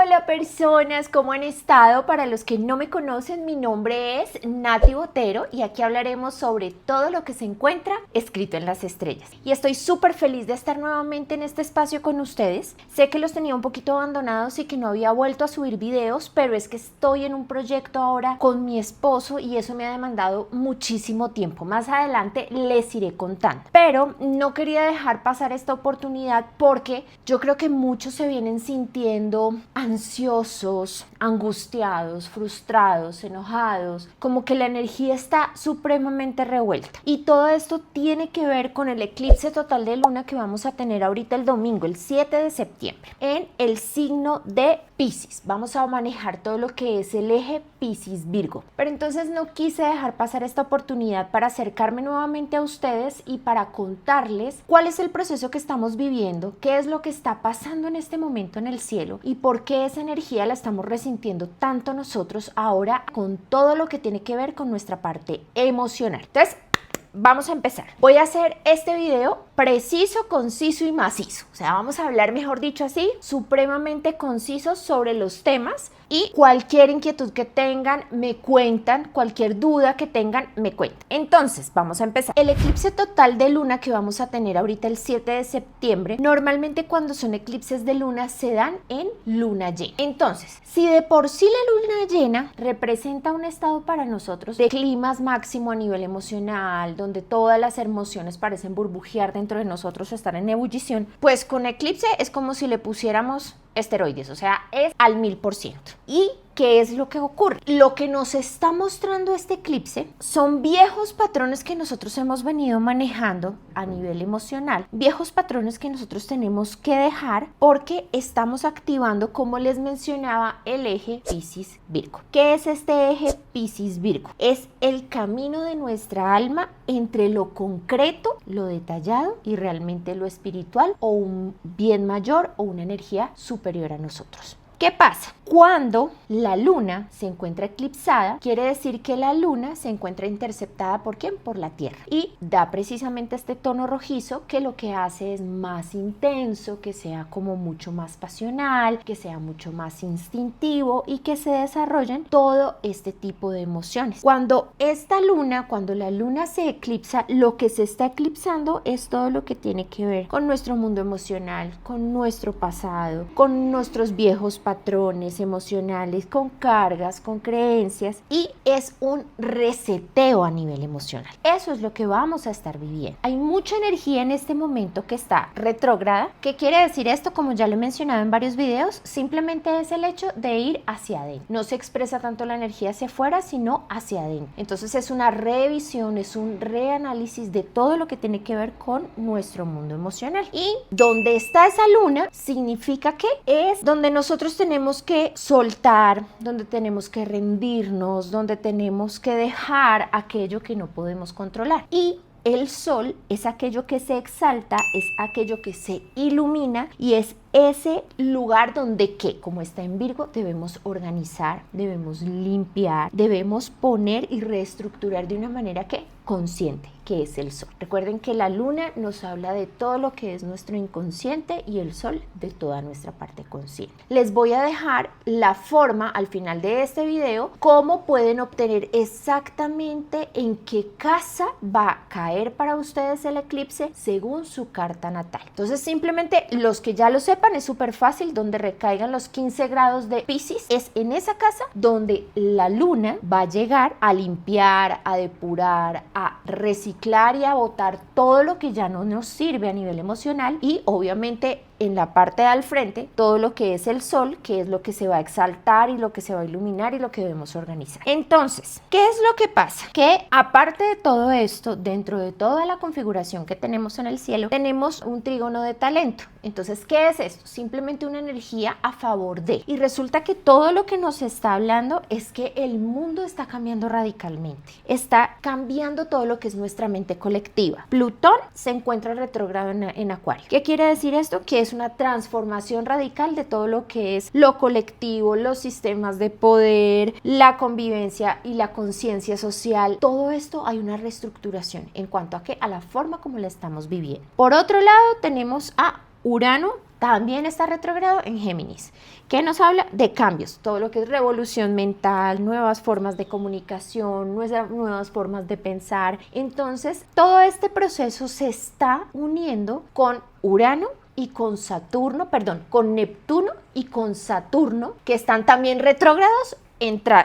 Hola personas, ¿cómo han estado? Para los que no me conocen, mi nombre es Nati Botero y aquí hablaremos sobre todo lo que se encuentra escrito en las estrellas. Y estoy súper feliz de estar nuevamente en este espacio con ustedes. Sé que los tenía un poquito abandonados y que no había vuelto a subir videos, pero es que estoy en un proyecto ahora con mi esposo y eso me ha demandado muchísimo tiempo. Más adelante les iré contando. Pero no quería dejar pasar esta oportunidad porque yo creo que muchos se vienen sintiendo ansiosos, angustiados, frustrados, enojados, como que la energía está supremamente revuelta. Y todo esto tiene que ver con el eclipse total de luna que vamos a tener ahorita el domingo, el 7 de septiembre, en el signo de Piscis. Vamos a manejar todo lo que es el eje Piscis-Virgo. Pero entonces no quise dejar pasar esta oportunidad para acercarme nuevamente a ustedes y para contarles cuál es el proceso que estamos viviendo, qué es lo que está pasando en este momento en el cielo y por qué esa energía la estamos resintiendo tanto nosotros ahora con todo lo que tiene que ver con nuestra parte emocional. Entonces, vamos a empezar. Voy a hacer este video preciso, conciso y macizo. O sea, vamos a hablar, mejor dicho así, supremamente conciso sobre los temas y cualquier inquietud que tengan, me cuentan, cualquier duda que tengan, me cuentan. Entonces, vamos a empezar. El eclipse total de luna que vamos a tener ahorita el 7 de septiembre, normalmente cuando son eclipses de luna se dan en luna llena. Entonces, si de por sí la luna llena representa un estado para nosotros de climas máximo a nivel emocional, donde todas las emociones parecen burbujear dentro de nosotros o estar en ebullición, pues con eclipse es como si le pusiéramos esteroides, o sea, es al 1000%. ¿Y qué es lo que ocurre? Lo que nos está mostrando este eclipse son viejos patrones que nosotros hemos venido manejando a nivel emocional, viejos patrones que nosotros tenemos que dejar porque estamos activando, como les mencionaba, el eje Piscis-Virgo. ¿Qué es este eje Piscis-Virgo? Es el camino de nuestra alma entre lo concreto, lo detallado y realmente lo espiritual o un bien mayor o una energía superior a nosotros. ¿Qué pasa? Cuando la luna se encuentra eclipsada, quiere decir que la luna se encuentra interceptada ¿por quién? Por la Tierra. Y da precisamente este tono rojizo que lo que hace es más intenso, que sea como mucho más pasional, que sea mucho más instintivo y que se desarrollen todo este tipo de emociones. Cuando la luna se eclipsa, lo que se está eclipsando es todo lo que tiene que ver con nuestro mundo emocional, con nuestro pasado, con nuestros viejos patrones emocionales, con cargas, con creencias y es un reseteo a nivel emocional. Eso es lo que vamos a estar viviendo. Hay mucha energía en este momento que está retrógrada. ¿Qué quiere decir esto? Como ya lo he mencionado en varios videos, simplemente es el hecho de ir hacia adentro. No se expresa tanto la energía hacia afuera, sino hacia adentro. Entonces es una revisión, es un reanálisis de todo lo que tiene que ver con nuestro mundo emocional. Y donde está esa luna significa que es donde nosotros tenemos que soltar, donde tenemos que rendirnos, donde tenemos que dejar aquello que no podemos controlar. Y el sol es aquello que se exalta, es aquello que se ilumina y es ese lugar donde, como está en Virgo, debemos organizar, debemos limpiar, debemos poner y reestructurar de una manera consciente, que es el sol. Recuerden que la luna nos habla de todo lo que es nuestro inconsciente y el sol de toda nuestra parte consciente. Les voy a dejar la forma al final de este video, cómo pueden obtener exactamente en qué casa va a caer para ustedes el eclipse según su carta natal. Entonces simplemente los que ya lo sepan, es súper fácil, donde recaigan los 15 grados de Piscis, es en esa casa donde la luna va a llegar a limpiar, a depurar, a reciclar y a botar todo lo que ya no nos sirve a nivel emocional y obviamente en la parte de al frente todo lo que es el sol, que es lo que se va a exaltar y lo que se va a iluminar y lo que debemos organizar. Entonces, ¿qué es lo que pasa? Que aparte de todo esto, dentro de toda la configuración que tenemos en el cielo, tenemos un trígono de talento. Entonces, ¿qué es esto? Simplemente una energía a favor de. Y resulta que todo lo que nos está hablando es que el mundo está cambiando radicalmente. Está cambiando todo lo que es nuestra mente colectiva. Plutón se encuentra retrógrado en Acuario. ¿Qué quiere decir esto? Que es una transformación radical de todo lo que es lo colectivo, los sistemas de poder, la convivencia y la conciencia social. Todo esto hay una reestructuración en cuanto a la forma como la estamos viviendo. Por otro lado, tenemos a Urano, también está retrógrado en Géminis. ¿Qué nos habla? De cambios, todo lo que es revolución mental, nuevas formas de comunicación, nuevas formas de pensar. Entonces, todo este proceso se está uniendo con Urano y con Saturno, perdón, con Neptuno y con Saturno, que están también retrógrados,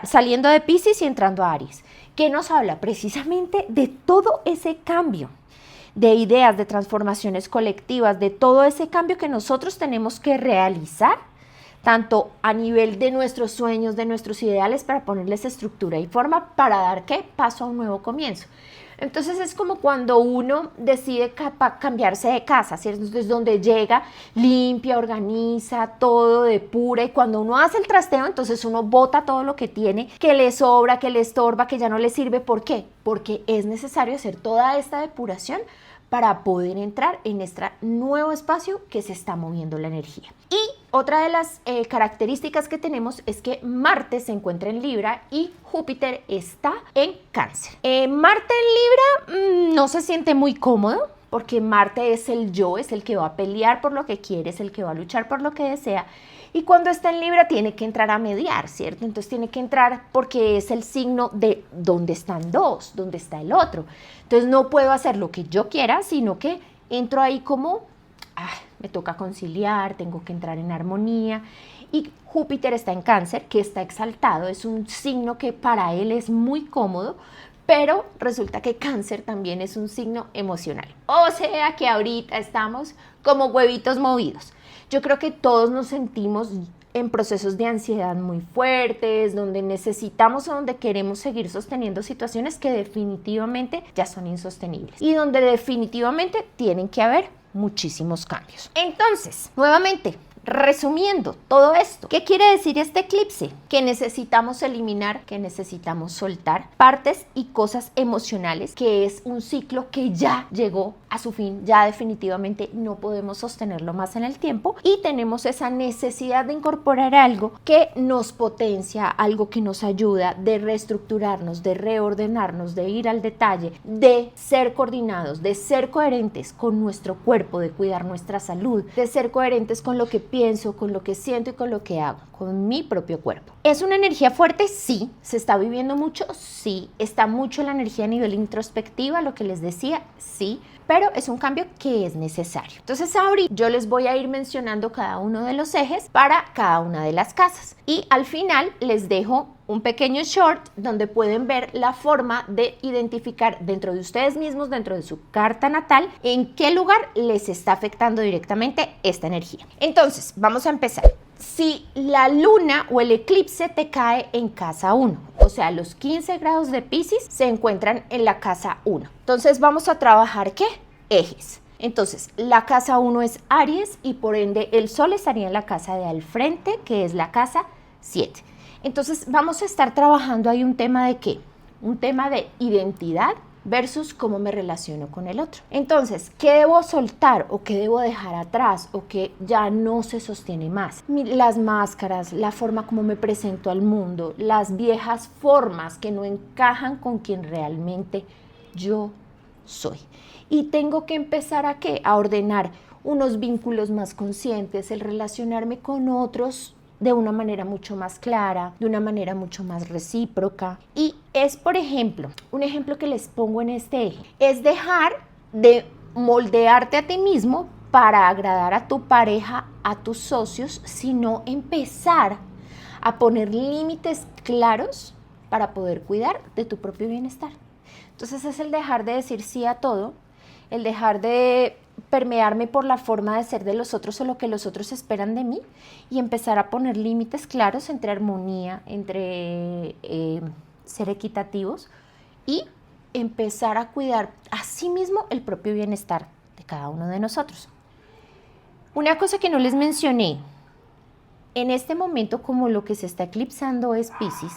saliendo de Piscis y entrando a Aries. ¿Qué nos habla? Precisamente de todo ese cambio de ideas, de transformaciones colectivas, de todo ese cambio que nosotros tenemos que realizar, tanto a nivel de nuestros sueños, de nuestros ideales, para ponerles estructura y forma para dar, ¿qué? Paso a un nuevo comienzo. Entonces es como cuando uno decide cambiarse de casa, ¿cierto? Entonces donde llega, limpia, organiza, todo depura, y cuando uno hace el trasteo, entonces uno bota todo lo que tiene, que le sobra, que le estorba, que ya no le sirve. ¿Por qué? Porque es necesario hacer toda esta depuración para poder entrar en este nuevo espacio que se está moviendo la energía. Y otra de las características que tenemos es que Marte se encuentra en Libra y Júpiter está en Cáncer. Marte en Libra no se siente muy cómodo, porque Marte es el yo, es el que va a pelear por lo que quiere, es el que va a luchar por lo que desea. Y cuando está en Libra tiene que entrar a mediar, ¿cierto? Entonces tiene que entrar porque es el signo de dónde están dos, dónde está el otro. Entonces no puedo hacer lo que yo quiera, sino que entro ahí como, me toca conciliar, tengo que entrar en armonía. Y Júpiter está en Cáncer, que está exaltado, es un signo que para él es muy cómodo, pero resulta que Cáncer también es un signo emocional. O sea que ahorita estamos como huevitos movidos. Yo creo que todos nos sentimos en procesos de ansiedad muy fuertes, donde necesitamos o donde queremos seguir sosteniendo situaciones que definitivamente ya son insostenibles y donde definitivamente tienen que haber muchísimos cambios. Entonces, nuevamente, resumiendo todo esto, ¿qué quiere decir este eclipse? Que necesitamos eliminar, que necesitamos soltar partes y cosas emocionales, que es un ciclo que ya llegó a su fin, ya definitivamente no podemos sostenerlo más en el tiempo, y tenemos esa necesidad de incorporar algo que nos potencia, algo que nos ayuda de reestructurarnos, de reordenarnos, de ir al detalle, de ser coordinados, de ser coherentes con nuestro cuerpo, de cuidar nuestra salud, de ser coherentes con lo que pienso, con lo que siento y con lo que hago, con mi propio cuerpo. ¿Es una energía fuerte? Sí. ¿Se está viviendo mucho? Sí. ¿Está mucho la energía a nivel introspectiva, lo que les decía? Sí. Pero es un cambio que es necesario. Entonces ahorita yo les voy a ir mencionando cada uno de los ejes para cada una de las casas. Y al final les dejo un pequeño short donde pueden ver la forma de identificar dentro de ustedes mismos, dentro de su carta natal, en qué lugar les está afectando directamente esta energía. Entonces, vamos a empezar. Si la luna o el eclipse te cae en casa 1, o sea, los 15 grados de Piscis se encuentran en la casa 1. Entonces vamos a trabajar, ¿qué? Ejes. Entonces, la casa 1 es Aries y por ende el sol estaría en la casa de al frente, que es la casa 7. Entonces, vamos a estar trabajando ahí un tema de ¿qué? Un tema de identidad versus cómo me relaciono con el otro. Entonces, ¿qué debo soltar o qué debo dejar atrás o que ya no se sostiene más? Las máscaras, la forma como me presento al mundo, las viejas formas que no encajan con quien realmente yo soy. Y tengo que empezar ¿a qué? A ordenar unos vínculos más conscientes, el relacionarme con otros de una manera mucho más clara, de una manera mucho más recíproca. Y es, por ejemplo, un ejemplo que les pongo en este eje, es dejar de moldearte a ti mismo para agradar a tu pareja, a tus socios, sino empezar a poner límites claros para poder cuidar de tu propio bienestar. Entonces es el dejar de decir sí a todo, el dejar de permearme por la forma de ser de los otros o lo que los otros esperan de mí y empezar a poner límites claros entre armonía, entre ser equitativos y empezar a cuidar a sí mismo el propio bienestar de cada uno de nosotros. Una cosa que no les mencioné, en este momento como lo que se está eclipsando es Piscis,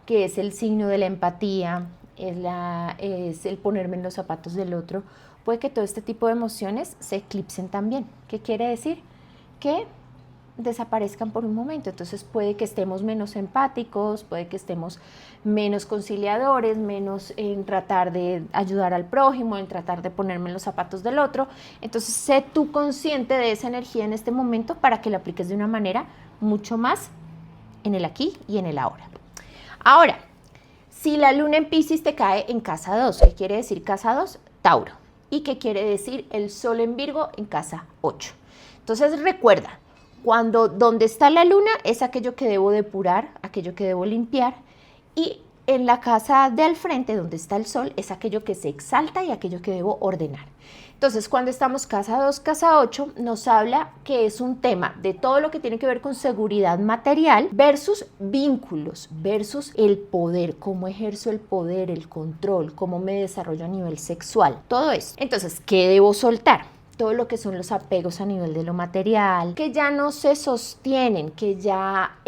que es el signo de la empatía, es el ponerme en los zapatos del otro, puede que todo este tipo de emociones se eclipsen también. ¿Qué quiere decir? Que desaparezcan por un momento. Entonces puede que estemos menos empáticos, puede que estemos menos conciliadores, menos en tratar de ayudar al prójimo, en tratar de ponerme en los zapatos del otro. Entonces sé tú consciente de esa energía en este momento para que la apliques de una manera mucho más en el aquí y en el ahora. Ahora, si la luna en Piscis te cae en casa 2, ¿qué quiere decir casa 2? Tauro. ¿Y qué quiere decir el sol en Virgo en casa 8? Entonces recuerda, donde está la luna es aquello que debo depurar, aquello que debo limpiar, y en la casa de al frente, donde está el sol, es aquello que se exalta y aquello que debo ordenar. Entonces, cuando estamos casa 2, casa 8, nos habla que es un tema de todo lo que tiene que ver con seguridad material versus vínculos, versus el poder, cómo ejerzo el poder, el control, cómo me desarrollo a nivel sexual, todo eso. Entonces, ¿qué debo soltar? Todo lo que son los apegos a nivel de lo material, que ya no se sostienen, que ya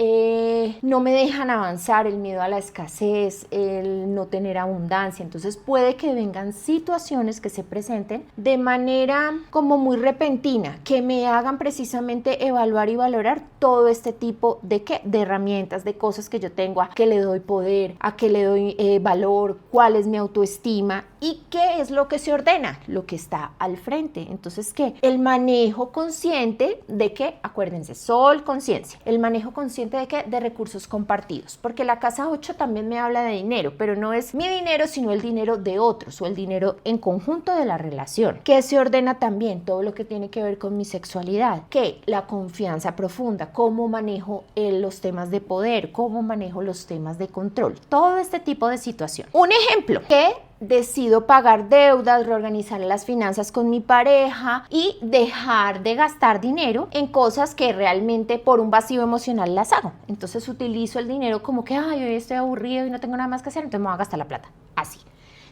no me dejan avanzar, el miedo a la escasez, el no tener abundancia. Entonces puede que vengan situaciones que se presenten de manera como muy repentina, que me hagan precisamente evaluar y valorar todo este tipo de herramientas, de cosas que yo tengo, a qué le doy poder, a qué le doy valor, cuál es mi autoestima y qué es lo que se ordena, lo que está al frente. Entonces, ¿qué? El manejo consciente de que, acuérdense, sol, conciencia, el manejo consciente de que, de recursos compartidos, porque la casa 8 también me habla de dinero, pero no es mi dinero, sino el dinero de otros o el dinero en conjunto de la relación, que se ordena también todo lo que tiene que ver con mi sexualidad, que la confianza profunda, cómo manejo los temas de poder, cómo manejo los temas de control, todo este tipo de situación. Un ejemplo, que decido pagar deudas, reorganizar las finanzas con mi pareja y dejar de gastar dinero en cosas que realmente por un vacío emocional las hago. Entonces utilizo el dinero como que, ay, hoy estoy aburrido y no tengo nada más que hacer, entonces me voy a gastar la plata. Así.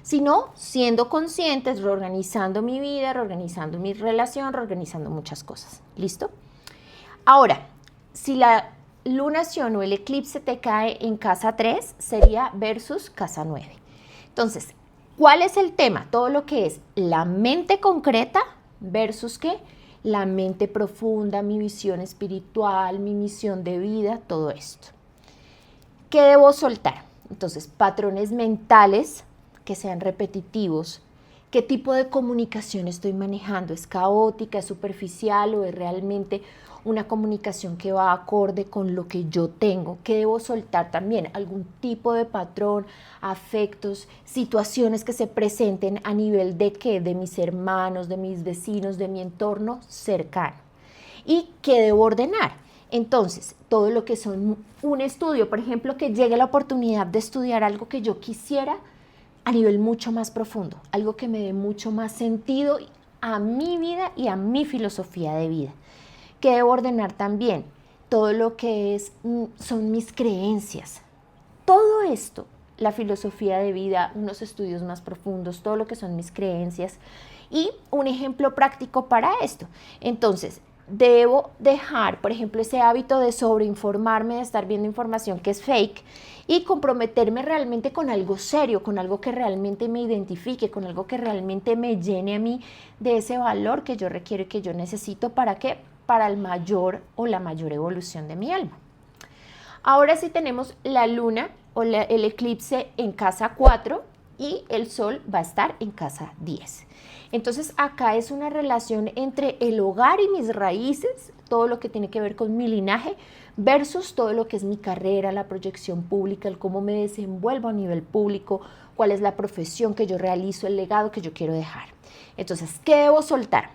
Sino siendo conscientes, reorganizando mi vida, reorganizando mi relación, reorganizando muchas cosas. ¿Listo? Ahora, si la lunación o el eclipse te cae en casa 3, sería versus casa 9. Entonces, ¿cuál es el tema? Todo lo que es la mente concreta versus ¿qué? La mente profunda, mi visión espiritual, mi misión de vida, todo esto. ¿Qué debo soltar? Entonces, patrones mentales que sean repetitivos. ¿Qué tipo de comunicación estoy manejando? ¿Es caótica, es superficial o es realmente una comunicación que va acorde con lo que yo tengo? ¿Qué debo soltar también? Algún tipo de patrón, afectos, situaciones que se presenten a nivel de ¿qué? De mis hermanos, de mis vecinos, de mi entorno cercano. ¿Y qué debo ordenar? Entonces, todo lo que son un estudio, por ejemplo, que llegue la oportunidad de estudiar algo que yo quisiera a nivel mucho más profundo, algo que me dé mucho más sentido a mi vida y a mi filosofía de vida. Que debo ordenar también todo lo que son mis creencias. Todo esto, la filosofía de vida, unos estudios más profundos, todo lo que son mis creencias y un ejemplo práctico para esto. Entonces, debo dejar, por ejemplo, ese hábito de sobreinformarme, de estar viendo información que es fake y comprometerme realmente con algo serio, con algo que realmente me identifique, con algo que realmente me llene a mí de ese valor que yo requiero y que yo necesito para ¿qué? Para el mayor o la mayor evolución de mi alma. Ahora sí tenemos la luna o el eclipse en casa 4 y el sol va a estar en casa 10. Entonces acá es una relación entre el hogar y mis raíces, todo lo que tiene que ver con mi linaje, versus todo lo que es mi carrera, la proyección pública, el cómo me desenvuelvo a nivel público, cuál es la profesión que yo realizo, el legado que yo quiero dejar. Entonces, ¿qué debo soltar?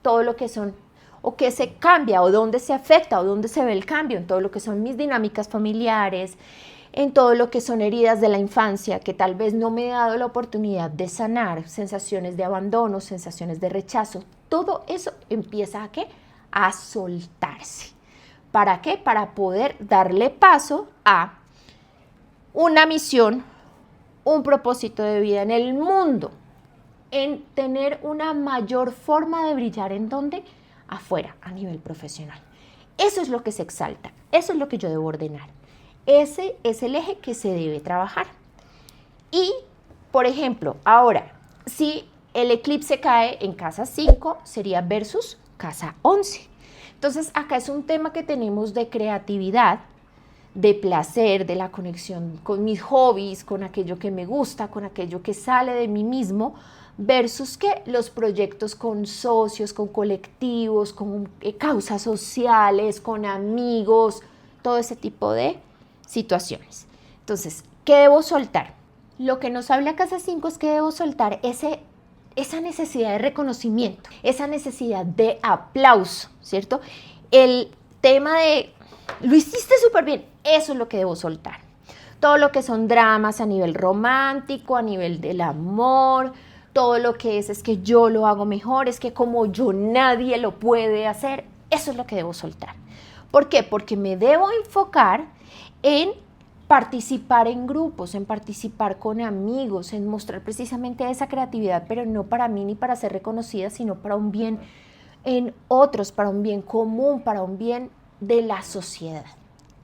Todo lo que son, o qué se cambia, o dónde se afecta, o dónde se ve el cambio, en todo lo que son mis dinámicas familiares, en todo lo que son heridas de la infancia que tal vez no me he dado la oportunidad de sanar, sensaciones de abandono, sensaciones de rechazo, todo eso empieza ¿a qué? A soltarse. ¿Para qué? Para poder darle paso a una misión, un propósito de vida en el mundo, en tener una mayor forma de brillar. ¿En dónde? Afuera, a nivel profesional. Eso es lo que se exalta, eso es lo que yo debo ordenar. Ese es el eje que se debe trabajar. Y, por ejemplo, ahora, si el eclipse cae en casa 5, sería versus casa 11. Entonces acá es un tema que tenemos de creatividad, de placer, de la conexión con mis hobbies, con aquello que me gusta, con aquello que sale de mí mismo, versus que los proyectos con socios, con colectivos, con causas sociales, con amigos, todo ese tipo de situaciones. Entonces, ¿qué debo soltar? Lo que nos habla Casa 5 es que debo soltar esa necesidad de reconocimiento, esa necesidad de aplauso, ¿cierto? El tema de, lo hiciste súper bien, eso es lo que debo soltar. Todo lo que son dramas a nivel romántico, a nivel del amor, todo lo que es que yo lo hago mejor, es que como yo nadie lo puede hacer, eso es lo que debo soltar. ¿Por qué? Porque me debo enfocar en participar en grupos, en participar con amigos, en mostrar precisamente esa creatividad, pero no para mí ni para ser reconocida, sino para un bien en otros, para un bien común, para un bien de la sociedad.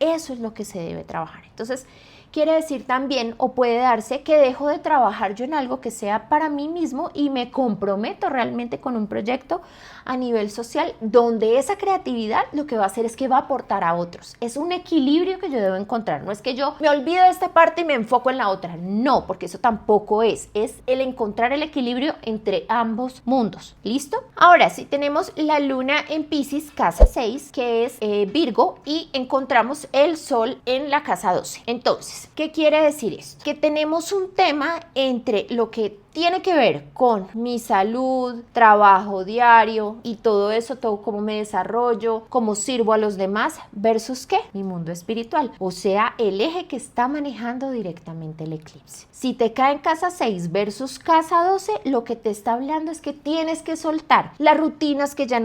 Eso es lo que se debe trabajar. Entonces, quiere decir también, o puede darse, que dejo de trabajar yo en algo que sea para mí mismo y me comprometo realmente con un proyecto a nivel social donde esa creatividad lo que va a hacer es que va a aportar a otros. Es un equilibrio que yo debo encontrar. No es que yo me olvido de esta parte y me enfoco en la otra. No, porque eso tampoco es. Es el encontrar el equilibrio entre ambos mundos. ¿Listo? Ahora sí, tenemos la luna en Piscis, casa 6, que es Virgo, y encontramos el sol en la casa 12. Entonces, ¿qué quiere decir esto? Que tenemos un tema entre lo que tiene que ver con mi salud, trabajo diario y todo eso, todo cómo me desarrollo, cómo sirvo a los demás, versus ¿qué? Mi mundo espiritual, o sea, el eje que está manejando directamente el eclipse. Si te cae en casa 6 versus casa 12, lo que te está hablando es que tienes que soltar las rutinas que ya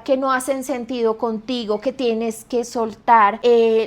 que no hacen sentido contigo, que tienes que soltar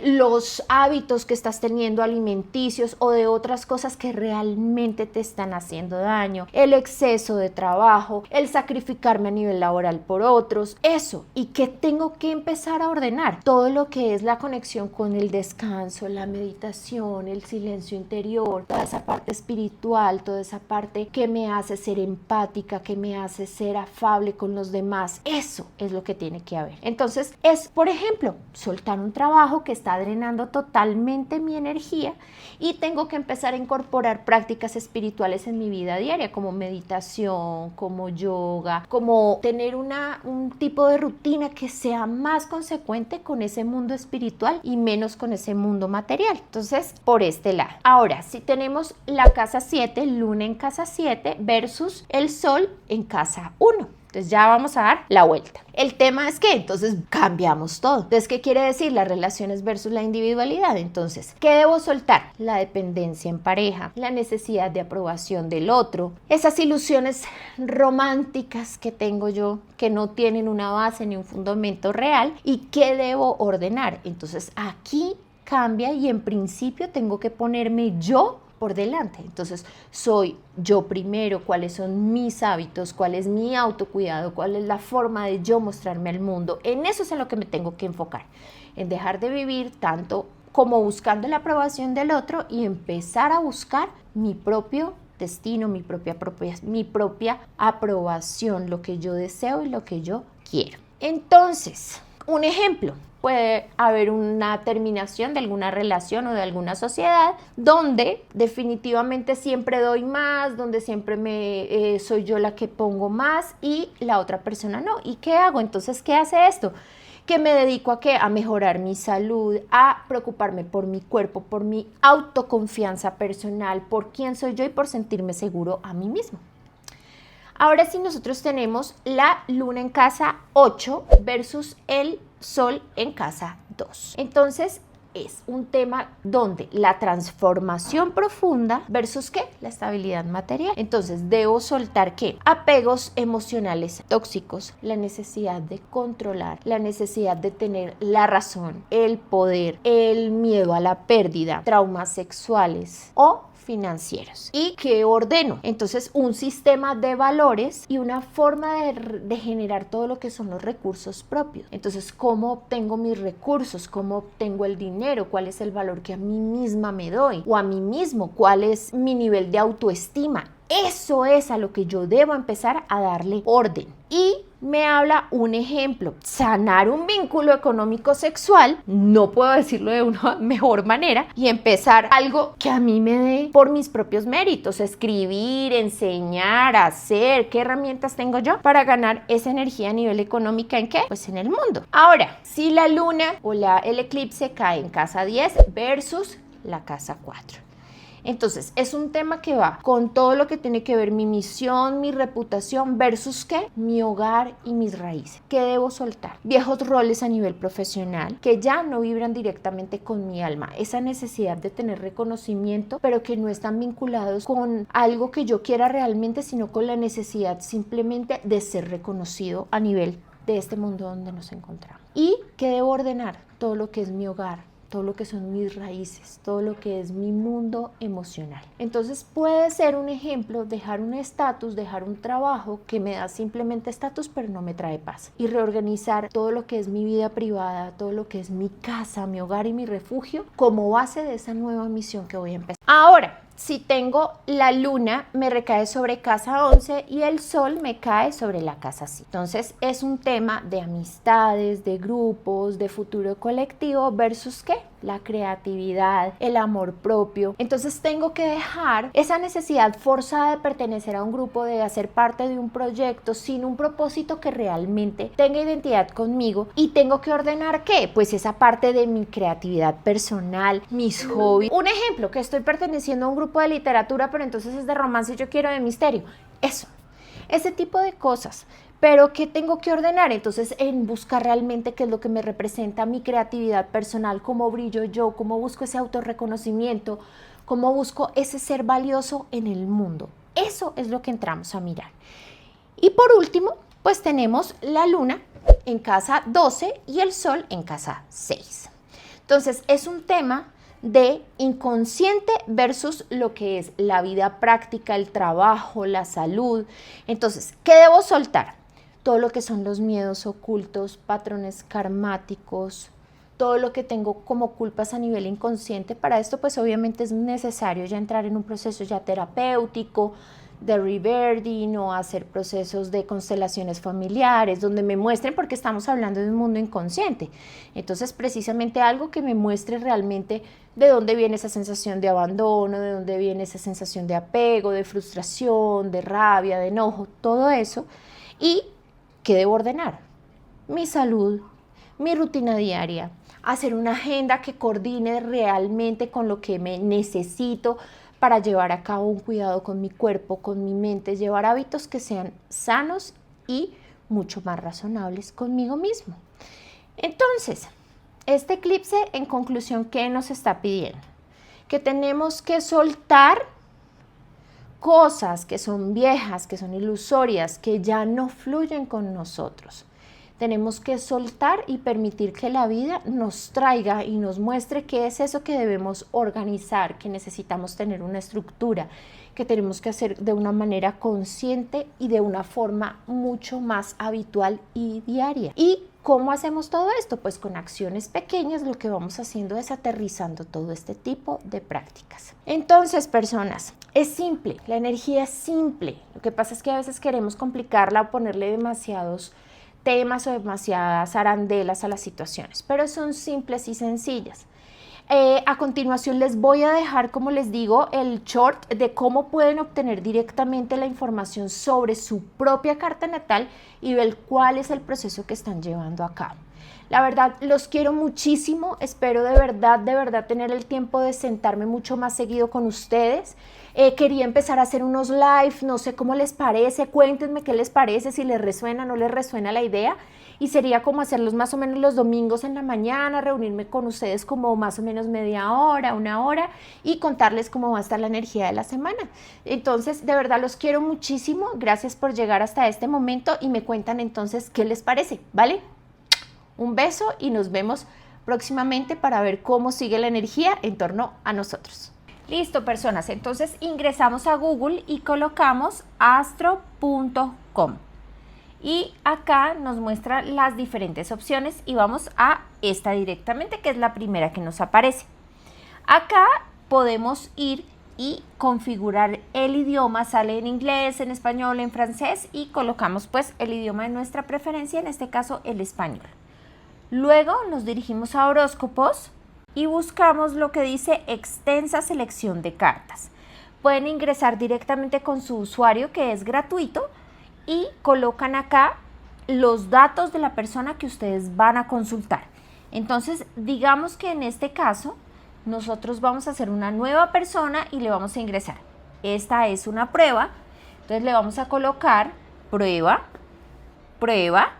los hábitos que estás teniendo alimenticios o de otras cosas que realmente te están haciendo daño, el exceso de trabajo, el sacrificarme a nivel laboral por otros, eso. ¿Y qué tengo que empezar a ordenar? Todo lo que es la conexión con el descanso, la meditación, el silencio interior, toda esa parte espiritual, toda esa parte que me hace ser empática, que me hace ser afable con los demás. Eso es lo que tiene que haber. Entonces es, por ejemplo, soltar un trabajo que está drenando totalmente mi energía y tengo que empezar a incorporar prácticas espirituales en mi vida diaria, como meditación, como yoga, como tener un tipo de rutina que sea más consecuente con ese mundo espiritual y menos con ese mundo material. Entonces, por este lado. Ahora, si tenemos la casa 7, luna en casa 7 versus el sol en casa 1. Entonces ya vamos a dar la vuelta. El tema es que entonces cambiamos todo. Entonces, ¿qué quiere decir? Las relaciones versus la individualidad. Entonces, ¿qué debo soltar? La dependencia en pareja, la necesidad de aprobación del otro, esas ilusiones románticas que tengo yo que no tienen una base ni un fundamento real. ¿Y qué debo ordenar? Entonces, aquí cambia y en principio tengo que ponerme yo por delante. Entonces, soy yo primero, cuáles son mis hábitos, cuál es mi autocuidado, cuál es la forma de yo mostrarme al mundo. En eso es en lo que me tengo que enfocar, en dejar de vivir tanto como buscando la aprobación del otro y empezar a buscar mi propio destino, mi propia aprobación, lo que yo deseo y lo que yo quiero. Entonces, un ejemplo. Puede haber una terminación de alguna relación o de alguna sociedad donde definitivamente siempre doy más, donde siempre soy yo la que pongo más y la otra persona no. ¿Y qué hago? Entonces, ¿qué hace esto? Que me dedico a ¿qué? A mejorar mi salud, a preocuparme por mi cuerpo, por mi autoconfianza personal, por quién soy yo y por sentirme seguro a mí mismo. Ahora sí, nosotros tenemos la luna en casa 8 versus el sol en casa 2. Entonces, es un tema donde la transformación profunda versus ¿qué? La estabilidad material. Entonces, debo soltar ¿qué? Apegos emocionales tóxicos, la necesidad de controlar, la necesidad de tener la razón, el poder, el miedo a la pérdida, traumas sexuales o financieros. ¿Y qué ordeno? Entonces, un sistema de valores y una forma de generar todo lo que son los recursos propios. Entonces, ¿cómo obtengo mis recursos? ¿Cómo obtengo el dinero? ¿Cuál es el valor que a mí misma me doy? O a mí mismo, ¿cuál es mi nivel de autoestima? Eso es a lo que yo debo empezar a darle orden. Y me habla un ejemplo, sanar un vínculo económico sexual, no puedo decirlo de una mejor manera, y empezar algo que a mí me dé por mis propios méritos, escribir, enseñar, hacer, qué herramientas tengo yo para ganar esa energía a nivel económico, ¿en qué? Pues en el mundo. Ahora, si la luna o el eclipse cae en casa 10 versus la casa 4. Entonces, es un tema que va con todo lo que tiene que ver mi misión, mi reputación versus ¿qué? Mi hogar y mis raíces. ¿Qué debo soltar? Viejos roles a nivel profesional que ya no vibran directamente con mi alma. Esa necesidad de tener reconocimiento, pero que no están vinculados con algo que yo quiera realmente, sino con la necesidad simplemente de ser reconocido a nivel de este mundo donde nos encontramos. ¿Y qué debo ordenar? Todo lo que es mi hogar, todo lo que son mis raíces, todo lo que es mi mundo emocional. Entonces puede ser un ejemplo dejar un estatus, dejar un trabajo que me da simplemente estatus pero no me trae paz, y reorganizar todo lo que es mi vida privada, todo lo que es mi casa, mi hogar y mi refugio como base de esa nueva misión que voy a empezar. Ahora, si tengo la luna, me recae sobre casa 11 y el sol me cae sobre la casa 5. Entonces es un tema de amistades, de grupos, de futuro colectivo versus ¿qué? La creatividad, el amor propio. Entonces tengo que dejar esa necesidad forzada de pertenecer a un grupo, de hacer parte de un proyecto sin un propósito que realmente tenga identidad conmigo, y tengo que ordenar ¿qué? Pues esa parte de mi creatividad personal, mis hobbies. Un ejemplo, que estoy perteneciendo a un grupo de literatura, pero entonces es de romance y yo quiero de misterio. Eso, ese tipo de cosas. Pero ¿qué tengo que ordenar? Entonces, en buscar realmente qué es lo que me representa mi creatividad personal, cómo brillo yo, cómo busco ese autorreconocimiento, cómo busco ese ser valioso en el mundo. Eso es lo que entramos a mirar. Y por último, pues tenemos la luna en casa 12 y el sol en casa 6. Entonces, es un tema de inconsciente versus lo que es la vida práctica, el trabajo, la salud. Entonces, ¿qué debo soltar? Todo lo que son los miedos ocultos, patrones karmáticos, todo lo que tengo como culpas a nivel inconsciente. Para esto, pues obviamente es necesario ya entrar en un proceso ya terapéutico, de rebirthing, o hacer procesos de constelaciones familiares donde me muestren, porque estamos hablando de un mundo inconsciente. Entonces, precisamente algo que me muestre realmente de dónde viene esa sensación de abandono, de dónde viene esa sensación de apego, de frustración, de rabia, de enojo, todo eso. Y ¿qué debo ordenar? Mi salud, mi rutina diaria, hacer una agenda que coordine realmente con lo que me necesito para llevar a cabo un cuidado con mi cuerpo, con mi mente, llevar hábitos que sean sanos y mucho más razonables conmigo mismo. Entonces, este eclipse, en conclusión, ¿qué nos está pidiendo? Que tenemos que soltar cosas que son viejas, que son ilusorias, que ya no fluyen con nosotros. Tenemos que soltar y permitir que la vida nos traiga y nos muestre qué es eso que debemos organizar, que necesitamos tener una estructura, que tenemos que hacer de una manera consciente y de una forma mucho más habitual y diaria. ¿Y cómo hacemos todo esto? Pues con acciones pequeñas. Lo que vamos haciendo es aterrizando todo este tipo de prácticas. Entonces, personas, es simple, la energía es simple. Lo que pasa es que a veces queremos complicarla o ponerle demasiados temas o demasiadas arandelas a las situaciones, pero son simples y sencillas. A continuación les voy a dejar, como les digo, el short de cómo pueden obtener directamente la información sobre su propia carta natal y ver cuál es el proceso que están llevando a cabo. La verdad, los quiero muchísimo. Espero de verdad tener el tiempo de sentarme mucho más seguido con ustedes. Quería empezar a hacer unos live, no sé cómo les parece, cuéntenme qué les parece, si les resuena o no les resuena la idea. Y sería como hacerlos más o menos los domingos en la mañana, reunirme con ustedes como más o menos media hora, una hora, y contarles cómo va a estar la energía de la semana. Entonces, de verdad los quiero muchísimo. Gracias por llegar hasta este momento y me cuentan entonces qué les parece, ¿vale? Un beso y nos vemos próximamente para ver cómo sigue la energía en torno a nosotros. Listo, personas. Entonces ingresamos a Google y colocamos astro.com. Y acá nos muestra las diferentes opciones y vamos a esta directamente, que es la primera que nos aparece. Acá podemos ir y configurar el idioma. Sale en inglés, en español, en francés y colocamos pues el idioma de nuestra preferencia, en este caso el español. Luego nos dirigimos a horóscopos y buscamos lo que dice extensa selección de cartas. Pueden ingresar directamente con su usuario, que es gratuito, y colocan acá los datos de la persona que ustedes van a consultar. Entonces, digamos que en este caso nosotros vamos a hacer una nueva persona y le vamos a ingresar. Esta es una prueba, entonces le vamos a colocar prueba, prueba,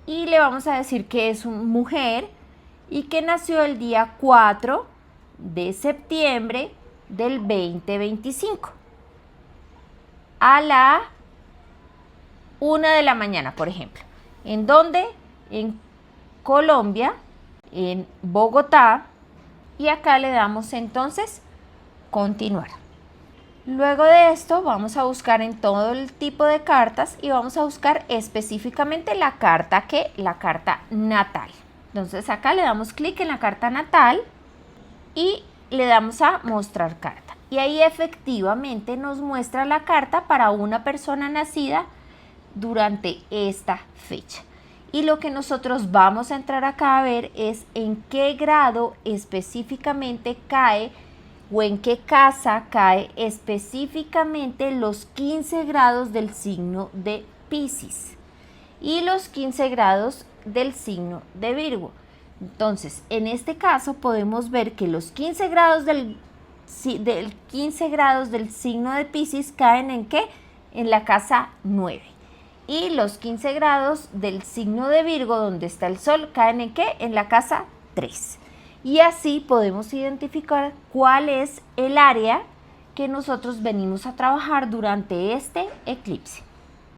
y le vamos a decir que es una mujer y que nació el día 4 de septiembre del 2025 a la 1 de la mañana, por ejemplo. ¿En dónde? En Colombia, en Bogotá, y acá le damos entonces continuar. Luego de esto vamos a buscar en todo el tipo de cartas y vamos a buscar específicamente la carta la carta natal. Entonces acá le damos clic en la carta natal y le damos a mostrar carta. Y ahí efectivamente nos muestra la carta para una persona nacida durante esta fecha. Y lo que nosotros vamos a entrar acá a ver es en qué grado específicamente cae o en qué casa cae específicamente los 15 grados del signo de Piscis y los 15 grados del signo de Virgo. Entonces, en este caso podemos ver que los 15 grados del 15 grados del signo de Piscis caen ¿en qué? En la casa 9. Y los 15 grados del signo de Virgo, donde está el Sol, caen ¿en qué? En la casa 3. Y así podemos identificar cuál es el área que nosotros venimos a trabajar durante este eclipse.